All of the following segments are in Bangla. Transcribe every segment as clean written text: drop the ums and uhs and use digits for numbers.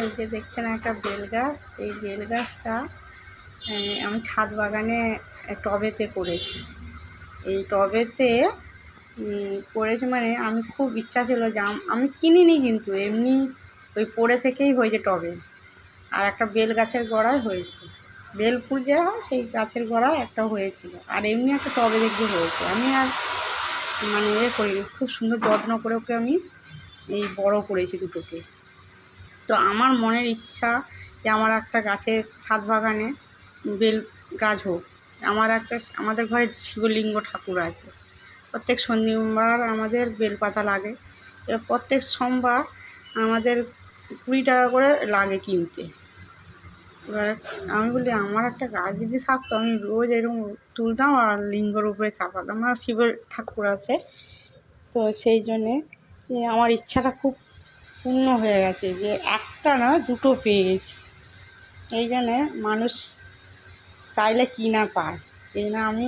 এই যে দেখছেন একটা বেল গাছ, এই বেল গাছটা আমি ছাদ বাগানে টবেতে করেছি। এই টবেতে করেছি মানে আমি খুব ইচ্ছা ছিল যে আমি কিনিনি, কিন্তু এমনি ওই পড়ে থেকেই হয়েছে টবে। আর একটা বেল গাছের গোড়ায় হয়েছে, বেল ফুল যে হয় সেই গাছের গোড়ায় একটা হয়েছিল, আর এমনি একটা টবে দেখতে হয়েছে। আমি আর মানে করিনি, খুব সুন্দর যত্ন করে ওকে আমি এই বড় করেছি দুটোকে। তো আমার মনের ইচ্ছা যে আমার একটা গাছের ছাদ বাগানে বেল গাছ হোক। আমাদের ঘরে শিবলিঙ্গ ঠাকুর আছে, প্রত্যেক শনিবার আমাদের বেলপাতা লাগে। এবার প্রত্যেক সোমবার আমাদের 20 টাকা করে লাগে কিনতে। এবার আমি বলি আমার একটা গাছ যদি থাকতো আমি রোজ এরকম তুলতাম আর লিঙ্গর উপরে চাপাতাম। আমার শিবের ঠাকুর আছে, তো সেই জন্যে আমার ইচ্ছাটা খুব পূর্ণ হয়ে গেছে যে একটা না দুটো পেয়ে গেছি। এই জন্যে মানুষ চাইলে কি না পায়, এই না আমি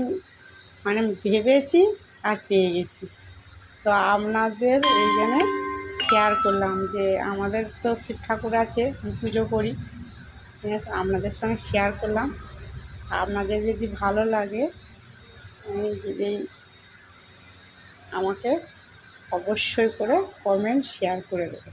মানে ভেবেছি আর পেয়ে গেছি। তো আপনাদের এই জন্যে শেয়ার করলাম যে আমাদের তো শিব ঠাকুর আছে, পুজো করি, ঠিক আছে, আপনাদের সঙ্গে শেয়ার করলাম। আপনাদের যদি ভালো লাগে যদি আমাকে অবশ্যই করে কমেন্ট শেয়ার করে দেবে।